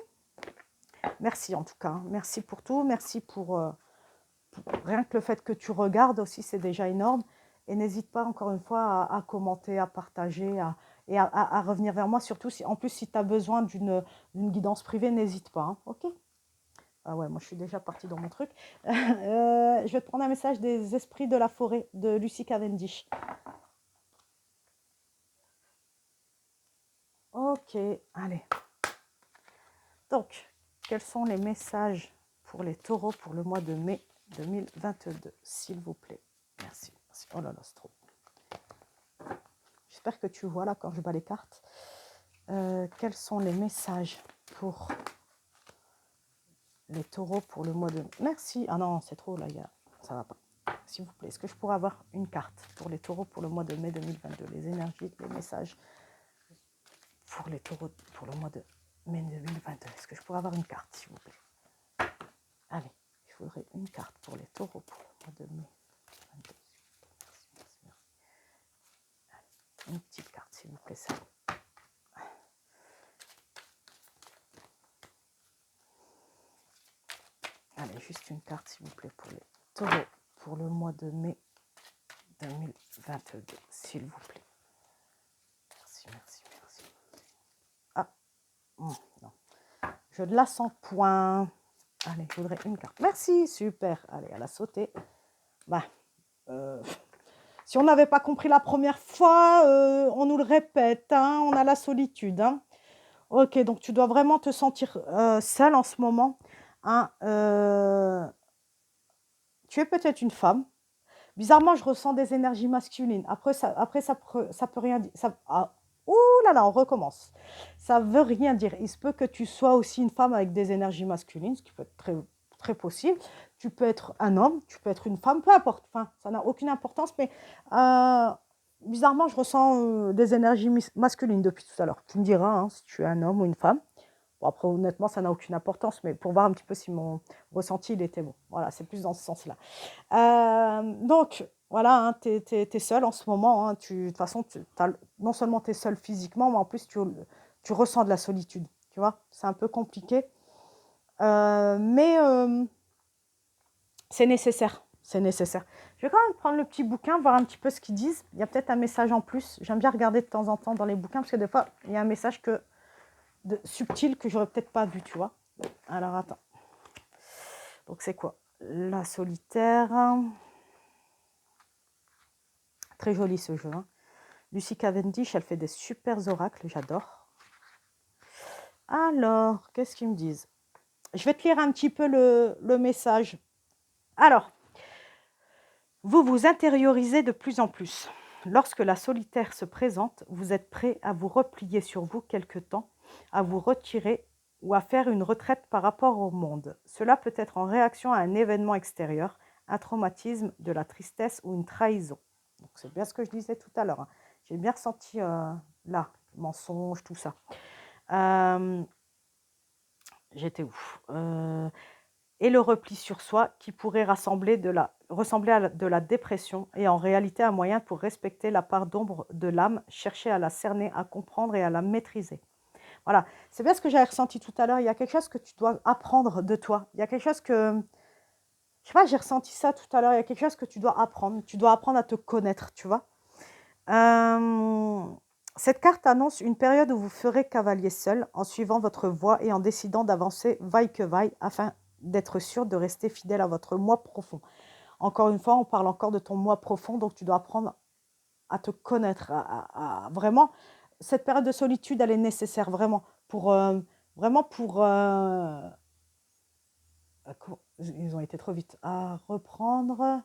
Merci en tout cas, hein. Merci pour tout, merci pour rien que le fait que tu regardes aussi, c'est déjà énorme. Et n'hésite pas encore une fois à commenter, à partager et à revenir vers moi, surtout si, en plus si tu as besoin d'une guidance privée, n'hésite pas, hein, ok. Ah ouais, moi je suis déjà partie dans mon truc. Je vais te prendre un message des esprits de la forêt de Lucy Cavendish. Ok, allez. Donc, quels sont les messages pour les taureaux pour le mois de mai 2022, s'il vous plaît? Merci. Merci. Oh là là, c'est trop. J'espère que tu vois là quand je bats les cartes. Quels sont les messages pour les taureaux pour le mois de mai? Merci. Ah non, c'est trop là, ça va pas. S'il vous plaît, est-ce que je pourrais avoir une carte pour les taureaux pour le mois de mai 2022? Les énergies, les messages pour les taureaux pour le mois de mai 2022. Est-ce que je pourrais avoir une carte, s'il vous plaît? Allez, il faudrait une carte pour les taureaux pour le mois de mai 2022. Merci, merci, merci. Une petite carte, s'il vous plaît, ça. Allez, juste une carte, s'il vous plaît, pour les taureaux, pour le mois de mai 2022, s'il vous plaît. Merci, merci, merci. Ah, non. Je la sens point. Allez, je voudrais une carte. Merci, super. Allez, elle a sauté. Bah, si on n'avait pas compris la première fois, on nous le répète, hein, on a la solitude. Hein. Ok, donc tu dois vraiment te sentir seule en ce moment. Hein, tu es peut-être une femme. Bizarrement, je ressens des énergies masculines. Après, ça peut rien dire. Ouh là là, on recommence. Ça veut rien dire. Il se peut que tu sois aussi une femme avec des énergies masculines, ce qui peut être très, très possible. Tu peux être un homme, tu peux être une femme, peu importe. Enfin, ça n'a aucune importance, mais bizarrement, je ressens des énergies masculines depuis tout à l'heure. Tu me diras hein, si tu es un homme ou une femme. Bon, après, honnêtement, ça n'a aucune importance, mais pour voir un petit peu si mon ressenti, il était bon. Voilà, c'est plus dans ce sens-là. Donc, voilà, hein, tu es seule en ce moment. Hein, de toute façon, non seulement tu es seule physiquement, mais en plus, tu ressens de la solitude. Tu vois, c'est un peu compliqué. Mais c'est nécessaire. C'est nécessaire. Je vais quand même prendre le petit bouquin, voir un petit peu ce qu'ils disent. Il y a peut-être un message en plus. J'aime bien regarder de temps en temps dans les bouquins, parce que des fois, il y a un message subtil que j'aurais peut-être pas vu, tu vois. Alors, attends. Donc, c'est quoi? La solitaire. Très joli ce jeu. Hein. Lucy Cavendish, elle fait des super oracles, j'adore. Alors, qu'est-ce qu'ils me disent? Je vais te lire un petit peu le message. Alors, vous vous intériorisez de plus en plus. Lorsque la solitaire se présente, vous êtes prêt à vous replier sur vous quelque temps, à vous retirer ou à faire une retraite par rapport au monde. Cela peut être en réaction à un événement extérieur, un traumatisme, de la tristesse ou une trahison. Donc, c'est bien ce que je disais tout à l'heure. Hein. J'ai bien ressenti là, mensonge, tout ça. J'étais où et le repli sur soi qui pourrait ressembler à de la dépression est en réalité un moyen pour respecter la part d'ombre de l'âme, chercher à la cerner, à comprendre et à la maîtriser. Voilà, c'est bien ce que j'avais ressenti tout à l'heure. Il y a quelque chose que tu dois apprendre de toi. Il y a quelque chose que, je sais pas, j'ai ressenti ça tout à l'heure. Il y a quelque chose que tu dois apprendre. Tu dois apprendre à te connaître, tu vois. Cette carte annonce une période où vous ferez cavalier seul en suivant votre voie et en décidant d'avancer vaille que vaille afin d'être sûr de rester fidèle à votre moi profond. Encore une fois, on parle encore de ton moi profond, donc tu dois apprendre à te connaître, vraiment. Cette période de solitude, elle est nécessaire vraiment pour ils ont été trop vite à reprendre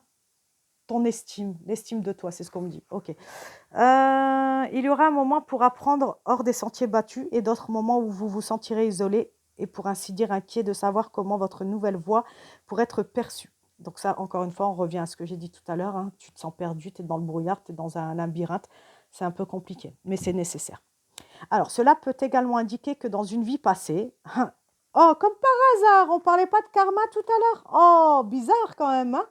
ton estime, l'estime de toi, c'est ce qu'on me dit. Ok. Il y aura un moment pour apprendre hors des sentiers battus et d'autres moments où vous vous sentirez isolé et pour ainsi dire inquiet de savoir comment votre nouvelle voie pourrait être perçue. Donc ça, encore une fois, on revient à ce que j'ai dit tout à l'heure. Hein. Tu te sens perdu, tu es dans le brouillard, tu es dans un labyrinthe. C'est un peu compliqué, mais c'est nécessaire. Alors, cela peut également indiquer que dans une vie passée... Oh, comme par hasard, on ne parlait pas de karma tout à l'heure. Oh, bizarre quand même. Hein.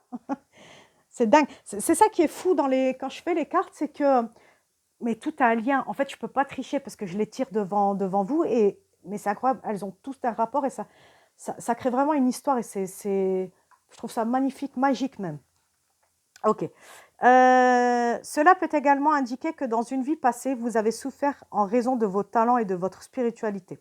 C'est dingue. C'est ça qui est fou quand je fais les cartes, c'est que mais tout a un lien. En fait, je ne peux pas tricher parce que je les tire devant vous. Mais c'est incroyable, elles ont tous un rapport et ça crée vraiment une histoire. Et je trouve ça magnifique, magique même. Ok. Cela peut également indiquer que dans une vie passée, vous avez souffert en raison de vos talents et de votre spiritualité.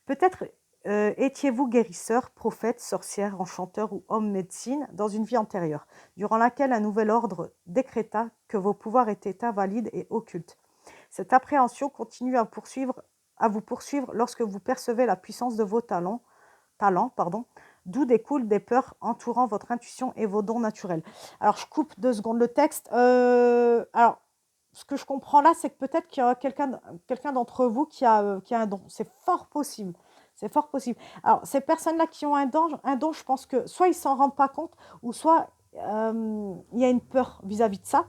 Peut-être étiez-vous guérisseur, prophète, sorcière, enchanteur ou homme médecine dans une vie antérieure, durant laquelle un nouvel ordre décréta que vos pouvoirs étaient invalides et occultes. Cette appréhension continue à vous poursuivre lorsque vous percevez la puissance de vos talents, d'où découlent des peurs entourant votre intuition et vos dons naturels. Alors, je coupe 2 secondes le texte. Alors, ce que je comprends là, c'est que peut-être qu'il y a quelqu'un d'entre vous qui a un don. C'est fort possible. C'est fort possible. Alors, ces personnes-là qui ont un don, je pense que soit ils ne s'en rendent pas compte, ou soit il y a une peur vis-à-vis de ça.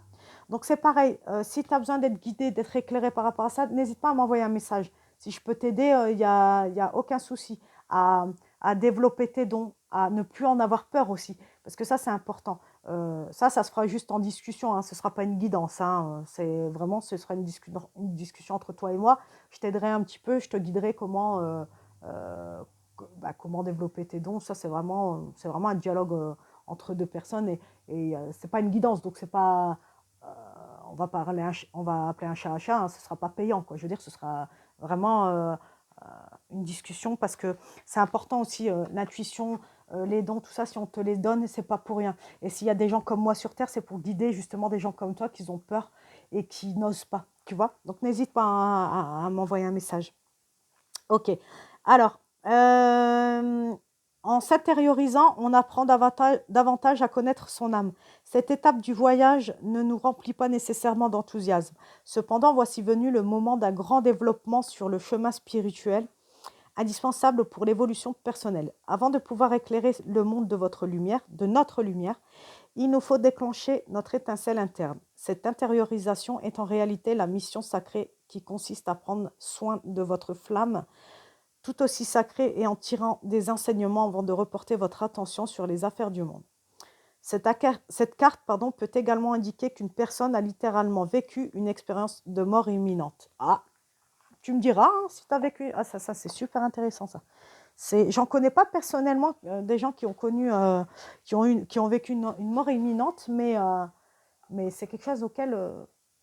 Donc, c'est pareil. Si tu as besoin d'être guidé, d'être éclairé par rapport à ça, n'hésite pas à m'envoyer un message. Si je peux t'aider, il y a aucun souci à développer tes dons, à ne plus en avoir peur aussi. Parce que ça, c'est important. Ça se fera juste en discussion, hein, ce ne sera pas une guidance. Hein, c'est vraiment, ce sera une discussion entre toi et moi. Je t'aiderai un petit peu, je te guiderai euh, comment développer tes dons. Ça, c'est vraiment un dialogue entre deux personnes et c'est pas une guidance. Donc, c'est pas, euh, on va appeler un chat, hein, ce ne sera pas payant, quoi. Je veux dire, ce sera vraiment une discussion parce que c'est important aussi, l'intuition, les dons, tout ça, si on te les donne, c'est pas pour rien. Et s'il y a des gens comme moi sur Terre, c'est pour guider justement des gens comme toi qui ont peur et qui n'osent pas, tu vois. Donc n'hésite pas à m'envoyer un message. Ok. Alors, en s'intériorisant, on apprend davantage à connaître son âme. Cette étape du voyage ne nous remplit pas nécessairement d'enthousiasme. Cependant, voici venu le moment d'un grand développement sur le chemin spirituel indispensable pour l'évolution personnelle. Avant de pouvoir éclairer le monde de votre lumière, de notre lumière, il nous faut déclencher notre étincelle interne. Cette intériorisation est en réalité la mission sacrée qui consiste à prendre soin de votre flamme, tout aussi sacrée, et en tirant des enseignements avant de reporter votre attention sur les affaires du monde. Cette carte peut également indiquer qu'une personne a littéralement vécu une expérience de mort imminente. Ah, tu me diras hein, si tu as vécu. Ah, ça c'est super intéressant ça. J'en connais pas personnellement des gens qui ont connu, qui ont vécu une mort imminente, mais c'est quelque chose auquel,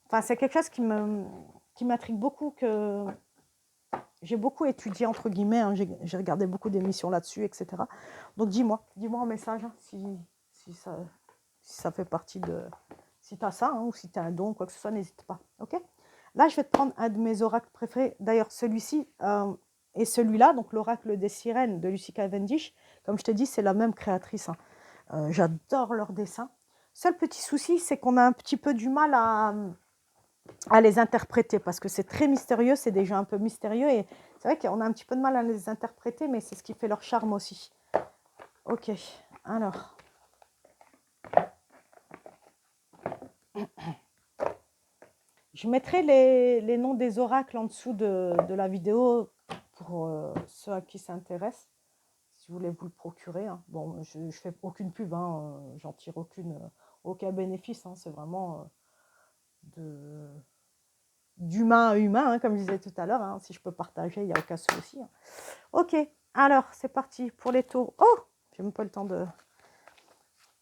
enfin c'est quelque chose qui m'intrigue beaucoup, que j'ai beaucoup étudié entre guillemets. Hein, j'ai regardé beaucoup d'émissions là-dessus, etc. Donc dis-moi en message hein, si ça fait partie de, si tu as ça hein, ou si tu as un don, quoi que ce soit, n'hésite pas. Ok. Là, je vais te prendre un de mes oracles préférés. D'ailleurs, celui-ci et celui-là, donc l'oracle des sirènes de Lucy Cavendish, comme je te dis, c'est la même créatrice. Hein. J'adore leurs dessins. Seul petit souci, c'est qu'on a un petit peu du mal à les interpréter parce que c'est très mystérieux, c'est des jeux un peu mystérieux et c'est vrai qu'on a un petit peu de mal à les interpréter, mais c'est ce qui fait leur charme aussi. Ok, alors. Je mettrai les noms des oracles en dessous de la vidéo pour ceux à qui ça intéresse, si vous voulez vous le procurer. Hein. Bon, je ne fais aucune pub, hein, j'en tire aucun bénéfice. Hein, c'est vraiment d'humain à humain, hein, comme je disais tout à l'heure. Hein, si je peux partager, il n'y a aucun souci. Hein. Ok, alors c'est parti pour les taureaux. Oh, j'ai même pas le temps de...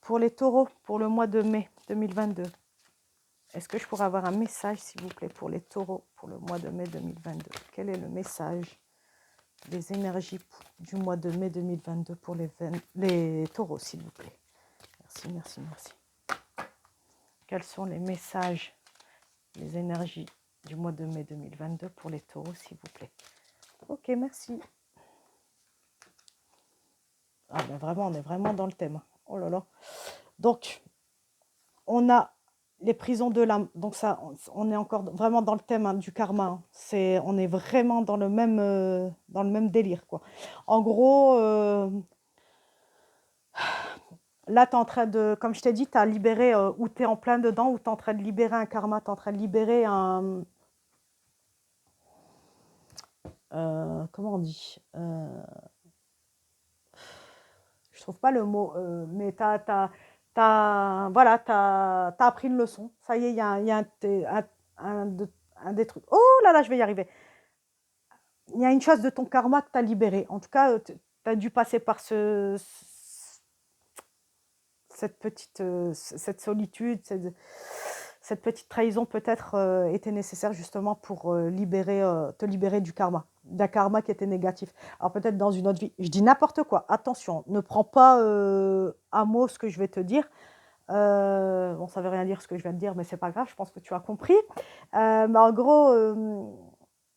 Pour les taureaux, pour le mois de mai 2022. Est-ce que je pourrais avoir un message, s'il vous plaît, pour les taureaux, pour le mois de mai 2022? Quel est le message des énergies du mois de mai 2022 pour les taureaux, s'il vous plaît? Merci, merci, merci. Quels sont les messages, les énergies du mois de mai 2022 pour les taureaux, s'il vous plaît? Ok, merci. Ah ben vraiment, on est vraiment dans le thème. Oh là là. Donc, on a les prisons de l'âme. Donc ça, on est encore vraiment dans le thème hein, du karma. Hein. On est vraiment dans le même délire. Quoi. En gros, là, tu es en train de, comme je t'ai dit, tu as libéré, ou tu es en plein dedans, ou tu es en train de libérer un karma, tu es en train de libérer un... comment on dit je trouve pas le mot, mais voilà, t'as appris une leçon. Ça y est, il y a un des trucs. Oh là là, je vais y arriver. Il y a une chose de ton karma que tu as libéré. En tout cas, tu as dû passer par cette solitude, cette petite trahison peut-être était nécessaire justement pour te libérer du karma, d'un karma qui était négatif. Alors peut-être dans une autre vie, je dis n'importe quoi, attention, ne prends pas à mot ce que je vais te dire. Bon, ça ne veut rien dire ce que je viens de dire, mais c'est pas grave, je pense que tu as compris. Mais en gros,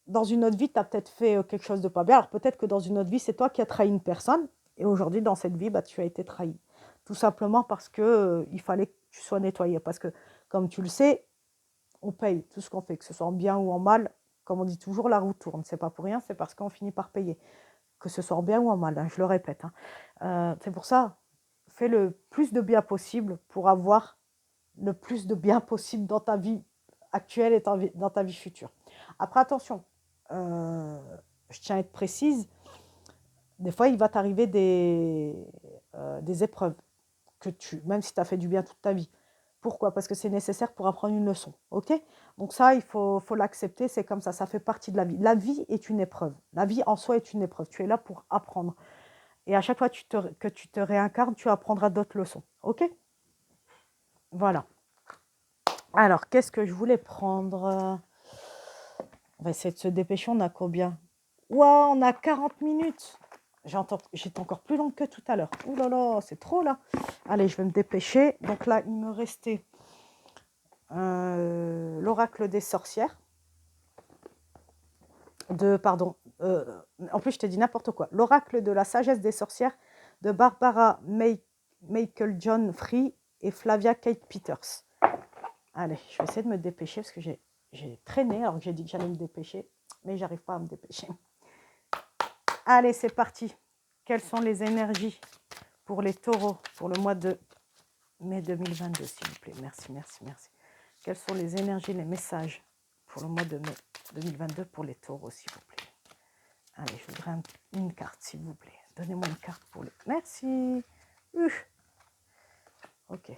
dans une autre vie, tu as peut-être fait quelque chose de pas bien. Alors peut-être que dans une autre vie, c'est toi qui as trahi une personne, et aujourd'hui, dans cette vie, tu as été trahi. Tout simplement parce que il fallait que tu sois nettoyé. Parce que, comme tu le sais, on paye tout ce qu'on fait, que ce soit en bien ou en mal. Comme on dit toujours, la roue tourne. C'est pas pour rien, c'est parce qu'on finit par payer. Que ce soit en bien ou en mal, hein, je le répète. Hein. C'est pour ça, fais le plus de bien possible pour avoir le plus de bien possible dans ta vie actuelle et dans ta vie future. Après, attention, je tiens à être précise, des fois, il va t'arriver des épreuves. même si tu as fait du bien toute ta vie. Pourquoi? Parce que c'est nécessaire pour apprendre une leçon, ok? Donc ça, il faut l'accepter, c'est comme ça fait partie de la vie. La vie est une épreuve. La vie en soi est une épreuve. Tu es là pour apprendre. Et à chaque fois que tu te réincarnes, tu apprendras d'autres leçons, ok? Voilà. Alors, qu'est-ce que je voulais prendre? On va essayer de se dépêcher, on a combien? Ouah, on a 40 minutes. J'étais encore plus longue que tout à l'heure. Ouh là là, c'est trop là. Allez, je vais me dépêcher. Donc là, il me restait l'oracle des sorcières. En plus, je t'ai dit n'importe quoi. L'oracle de la sagesse des sorcières de Barbara Michael John Free et Flavia Kate Peters. Allez, je vais essayer de me dépêcher parce que j'ai traîné alors que j'ai dit que j'allais me dépêcher, mais j'arrive pas à me dépêcher. Allez, c'est parti. Quelles sont les énergies pour les taureaux pour le mois de mai 2022, s'il vous plaît? Merci, merci, merci. Quelles sont les énergies, les messages pour le mois de mai 2022 pour les taureaux, s'il vous plaît? Allez, je voudrais une carte, s'il vous plaît. Donnez-moi une carte pour les... Merci. Ok.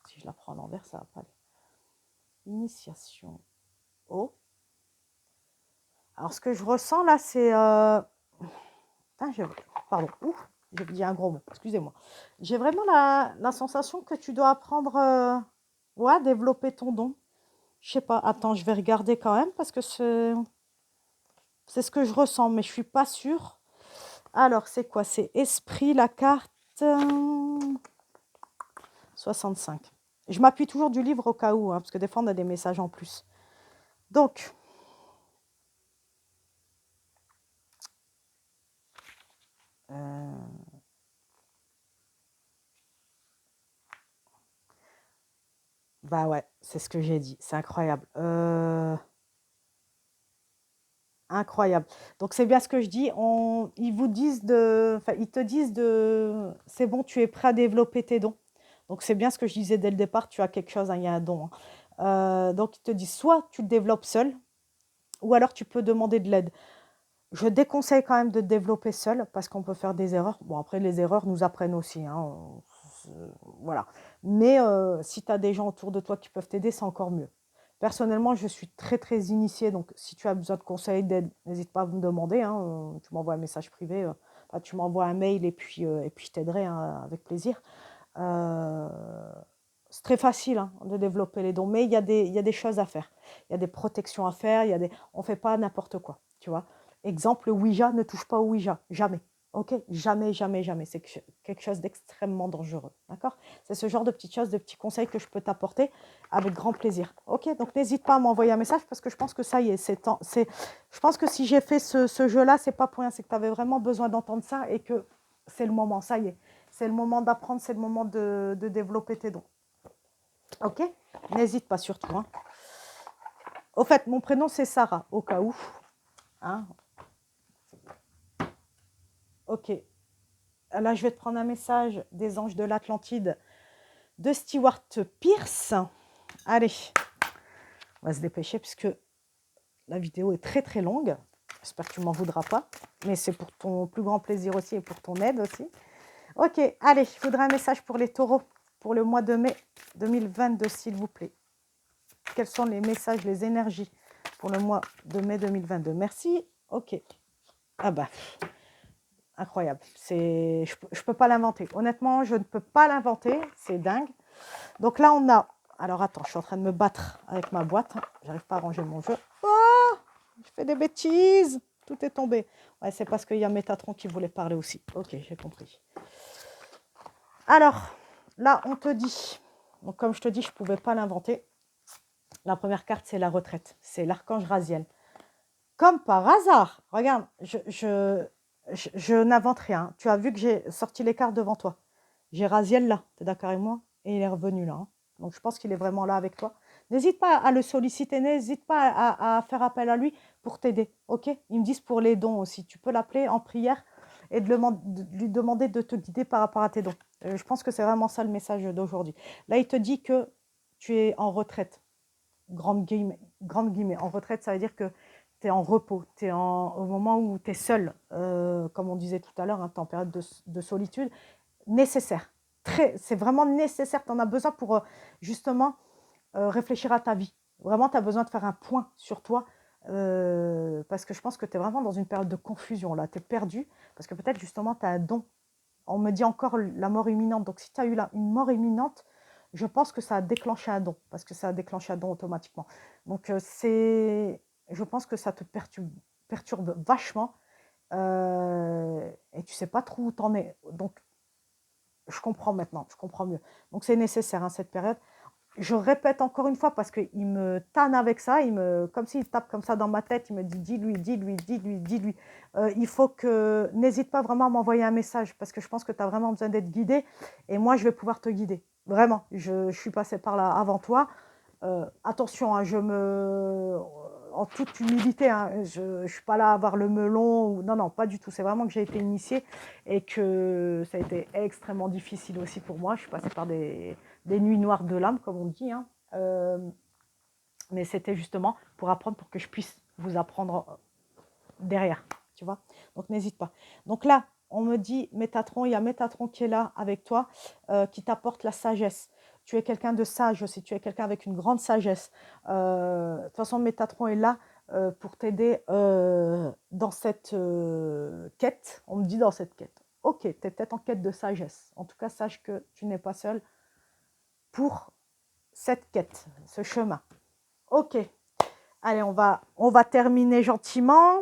Si je la prends à l'envers, ça va pas aller. Initiation. Oh. Alors, ce que je ressens là, c'est... Pardon. Ouf, j'ai dit un gros mot. Excusez-moi. J'ai vraiment la sensation que tu dois apprendre à développer ton don. Je sais pas. Attends, je vais regarder quand même parce que c'est ce que je ressens, mais je suis pas sûre. Alors, c'est quoi? C'est esprit, la carte 65. Je m'appuie toujours du livre au cas où, parce que des fois, on a des messages en plus. Donc, bah ouais, c'est ce que j'ai dit. C'est incroyable. Incroyable. Donc, c'est bien ce que je dis. Ils vous disent ils te disent c'est bon, tu es prêt à développer tes dons. Donc, c'est bien ce que je disais dès le départ. Tu as quelque chose, il y a un don. Donc, ils te disent soit tu le développes seul, ou alors tu peux demander de l'aide. Je déconseille quand même de développer seul parce qu'on peut faire des erreurs. Bon, après, les erreurs nous apprennent aussi. Voilà. Mais si tu as des gens autour de toi qui peuvent t'aider, c'est encore mieux. Personnellement, je suis très, très initiée. Donc, si tu as besoin de conseils, d'aide, n'hésite pas à me demander. Tu m'envoies un message privé. Tu m'envoies un mail et puis je t'aiderai avec plaisir. C'est très facile de développer les dons. Mais il y a des choses à faire. Il y a des protections à faire. On ne fait pas n'importe quoi. Tu vois. Exemple, le Ouija, ne touche pas au Ouija, jamais. Ok? Jamais, jamais, jamais. C'est quelque chose d'extrêmement dangereux. D'accord? C'est ce genre de petites choses, de petits conseils que je peux t'apporter avec grand plaisir. Ok? Donc n'hésite pas à m'envoyer un message parce que je pense que ça y est, je pense que si j'ai fait ce jeu-là, c'est pas pour rien, c'est que tu avais vraiment besoin d'entendre ça et que c'est le moment, ça y est. C'est le moment d'apprendre, c'est le moment de développer tes dons. Ok? N'hésite pas surtout. Au fait, mon prénom c'est Sarah, au cas où. Ok. Là, je vais te prendre un message des anges de l'Atlantide de Stewart Pearce. Allez, on va se dépêcher puisque la vidéo est très très longue. J'espère que tu ne m'en voudras pas. Mais c'est pour ton plus grand plaisir aussi et pour ton aide aussi. Ok, allez, je voudrais un message pour les taureaux pour le mois de mai 2022, s'il vous plaît. Quels sont les messages, les énergies pour le mois de mai 2022? Merci. Ok. Ah bah... incroyable. Je ne peux pas l'inventer. Honnêtement, je ne peux pas l'inventer. C'est dingue. Donc là, on a... Alors attends, je suis en train de me battre avec ma boîte. J'arrive pas à ranger mon jeu. Oh, je fais des bêtises. Tout est tombé. Ouais, c'est parce qu'il y a Métatron qui voulait parler aussi. Ok, j'ai compris. Alors, là, on te dit... Donc comme je te dis, je ne pouvais pas l'inventer. La première carte, c'est la retraite. C'est l'archange Raziel. Comme par hasard. Regarde, je n'invente rien. Tu as vu que j'ai sorti les cartes devant toi. J'ai Raziel là, tu es d'accord avec moi? Et il est revenu là. Donc je pense qu'il est vraiment là avec toi. N'hésite pas à le solliciter, n'hésite pas à faire appel à lui pour t'aider. Ok? Ils me disent pour les dons aussi. Tu peux l'appeler en prière et de lui demander de te guider par rapport à tes dons. Je pense que c'est vraiment ça le message d'aujourd'hui. Là, il te dit que tu es en retraite. Grande guillemets. En retraite, ça veut dire que tu es en repos, tu es au moment où tu es seul, comme on disait tout à l'heure, tu es en période de solitude, nécessaire. c'est vraiment nécessaire. Tu en as besoin pour justement réfléchir à ta vie. Vraiment, tu as besoin de faire un point sur toi parce que je pense que tu es vraiment dans une période de confusion là. Tu es perdu parce que peut-être justement tu as un don. On me dit encore la mort imminente. Donc, si tu as eu une mort imminente, je pense que ça a déclenché un don parce que ça a déclenché un don automatiquement. Donc, je pense que ça te perturbe vachement et tu sais pas trop où t'en es. Donc, je comprends maintenant, je comprends mieux. Donc, c'est nécessaire hein, cette période. Je répète encore une fois parce qu'il me tanne avec ça, comme s'il tape comme ça dans ma tête, il me dit dis-lui, dis-lui, dis-lui, dis-lui. Il faut que, n'hésite pas vraiment à m'envoyer un message parce que je pense que tu as vraiment besoin d'être guidé et moi je vais pouvoir te guider. Vraiment, je suis passée par là avant toi. Attention, hein, en toute humilité, hein, je ne suis pas là à avoir le melon. Non, non, pas du tout. C'est vraiment que j'ai été initiée et que ça a été extrêmement difficile aussi pour moi. Je suis passée par des nuits noires de l'âme, comme on dit. Hein. Mais c'était justement pour apprendre, pour que je puisse vous apprendre derrière, tu vois. Donc, n'hésite pas. Donc là, on me dit, Métatron, il y a Métatron qui est là avec toi, qui t'apporte la sagesse. Tu es quelqu'un de sage aussi, tu es quelqu'un avec une grande sagesse. De toute façon, Métatron est là pour t'aider dans cette quête. On me dit dans cette quête. Ok, tu es peut-être en quête de sagesse. En tout cas, sache que tu n'es pas seul pour cette quête, ce chemin. Ok, allez, on va terminer gentiment.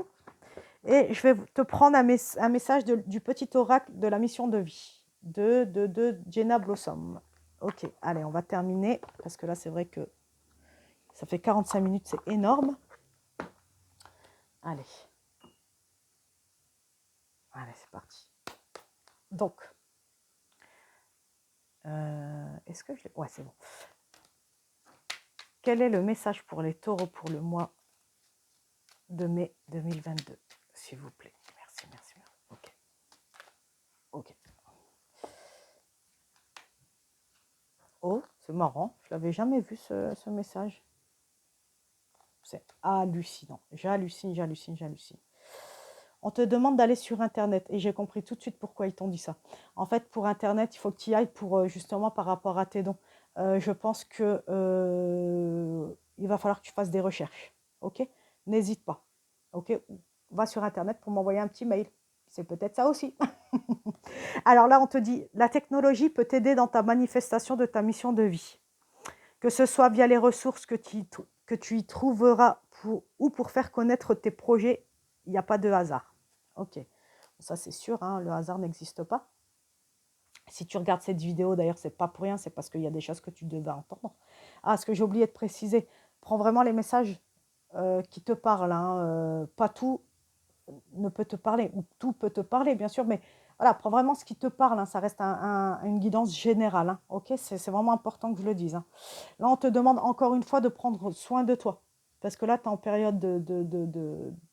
Et je vais te prendre un message du petit oracle de la mission de vie de Jenna Blossom. Ok, allez, on va terminer parce que là, c'est vrai que ça fait 45 minutes, c'est énorme. Allez. Allez, c'est parti. Donc, est-ce que je l'ai... Ouais, c'est bon. Quel est le message pour les taureaux pour le mois de mai 2022, s'il vous plaît? Merci, merci, merci. Ok. Ok. Oh, c'est marrant. Je l'avais jamais vu ce message. C'est hallucinant. J'hallucine, j'hallucine, j'hallucine. On te demande d'aller sur Internet et j'ai compris tout de suite pourquoi ils t'ont dit ça. En fait, pour Internet, il faut que tu y ailles pour justement par rapport à tes dons. Je pense que il va falloir que tu fasses des recherches. Ok? N'hésite pas. Ok? Va sur Internet pour m'envoyer un petit mail. C'est peut-être ça aussi. Alors là, on te dit, la technologie peut t'aider dans ta manifestation de ta mission de vie. Que ce soit via les ressources que tu y trouveras ou pour faire connaître tes projets, il n'y a pas de hasard. Ok, ça c'est sûr, hein, le hasard n'existe pas. Si tu regardes cette vidéo, d'ailleurs, c'est pas pour rien, c'est parce qu'il y a des choses que tu devais entendre. Ah, ce que j'ai oublié de préciser, prends vraiment les messages qui te parlent. Hein, pas tout ne peut te parler, ou tout peut te parler, bien sûr, mais voilà, prends vraiment ce qui te parle. Hein, ça reste une guidance générale. Hein, ok, c'est vraiment important que je le dise. Hein. Là, on te demande encore une fois de prendre soin de toi. Parce que là, tu es en période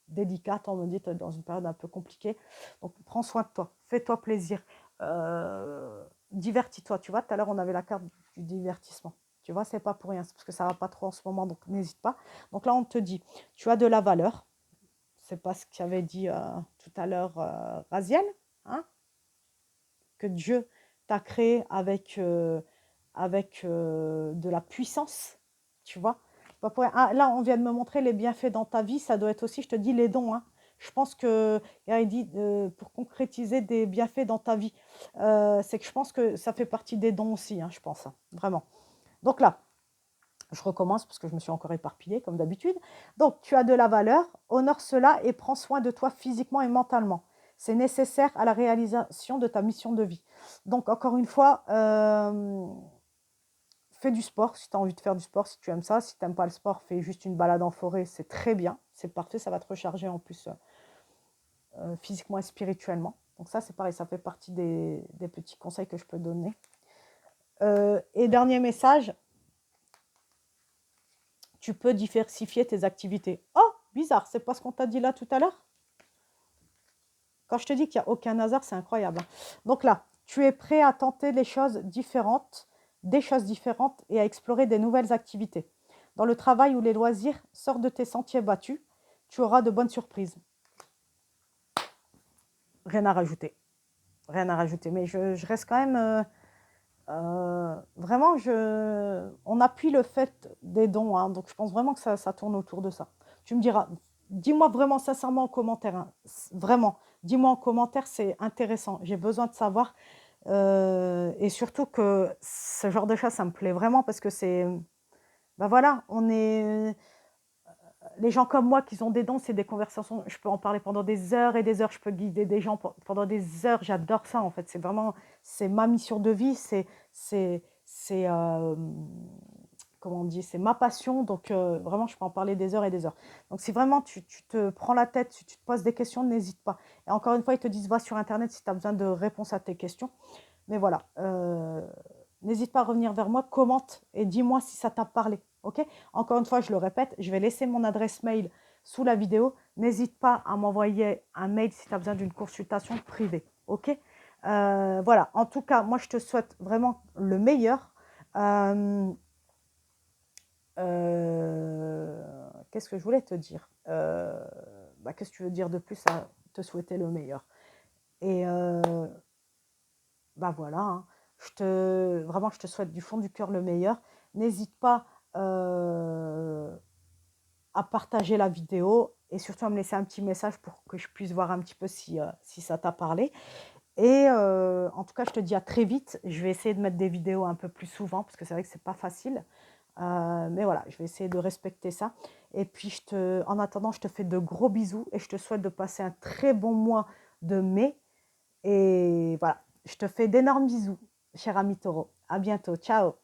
délicate, on me dit, tu es dans une période un peu compliquée. Donc, prends soin de toi. Fais-toi plaisir. Divertis-toi. Tu vois, tout à l'heure, on avait la carte du divertissement. Tu vois, c'est pas pour rien. C'est parce que ça va pas trop en ce moment, donc n'hésite pas. Donc là, on te dit, tu as de la valeur. C'est pas ce qu'avait dit tout à l'heure Raziel. Hein, que Dieu t'a créé avec de la puissance, tu vois. Ah, là, on vient de me montrer les bienfaits dans ta vie, ça doit être aussi, je te dis, les dons. Hein. Je pense que, il dit, pour concrétiser des bienfaits dans ta vie, c'est que je pense que ça fait partie des dons aussi, hein, je pense, hein, vraiment. Donc là, je recommence parce que je me suis encore éparpillée, comme d'habitude. Donc, tu as de la valeur, honore cela et prends soin de toi physiquement et mentalement. C'est nécessaire à la réalisation de ta mission de vie. Donc, encore une fois, fais du sport si tu as envie de faire du sport, si tu aimes ça. Si tu n'aimes pas le sport, fais juste une balade en forêt, c'est très bien. C'est parfait, ça va te recharger en plus physiquement et spirituellement. Donc ça, c'est pareil, ça fait partie des petits conseils que je peux donner. Et dernier message, tu peux diversifier tes activités. Oh, bizarre, c'est pas ce qu'on t'a dit là tout à l'heure? Quand je te dis qu'il n'y a aucun hasard, c'est incroyable. Donc là, tu es prêt à tenter des choses différentes et à explorer des nouvelles activités. Dans le travail ou les loisirs, sors de tes sentiers battus, tu auras de bonnes surprises. Rien à rajouter. Rien à rajouter. Mais je reste quand même Vraiment, on appuie le fait des dons, hein, donc je pense vraiment que ça tourne autour de ça. Tu me diras, dis-moi vraiment sincèrement en commentaire, hein, vraiment, dis-moi en commentaire, c'est intéressant, j'ai besoin de savoir, et surtout que ce genre de choses, ça me plaît vraiment parce que c'est, ben voilà, les gens comme moi qui ont des dons, c'est des conversations, je peux en parler pendant des heures et des heures, je peux guider des gens pendant des heures, j'adore ça en fait, c'est vraiment, c'est ma mission de vie, c'est comment on dit, c'est ma passion, donc vraiment je peux en parler des heures et des heures. Donc si vraiment tu te prends la tête, si tu te poses des questions, n'hésite pas. Et encore une fois, ils te disent va sur internet si tu as besoin de réponses à tes questions. Mais voilà, n'hésite pas à revenir vers moi, commente et dis-moi si ça t'a parlé. Ok? Encore une fois, je le répète, je vais laisser mon adresse mail sous la vidéo. N'hésite pas à m'envoyer un mail si tu as besoin d'une consultation privée. Ok? Voilà, en tout cas, moi je te souhaite vraiment le meilleur. Qu'est-ce que je voulais te dire? Qu'est-ce que tu veux dire de plus à te souhaiter le meilleur? Et voilà, hein. Vraiment, je te souhaite du fond du cœur le meilleur. N'hésite pas à partager la vidéo et surtout à me laisser un petit message pour que je puisse voir un petit peu si ça t'a parlé. Et en tout cas, je te dis à très vite. Je vais essayer de mettre des vidéos un peu plus souvent parce que c'est vrai que c'est pas facile. Mais voilà, je vais essayer de respecter ça. Et puis, en attendant, je te fais de gros bisous et je te souhaite de passer un très bon mois de mai. Et voilà, je te fais d'énormes bisous, cher ami taureau. À bientôt. Ciao.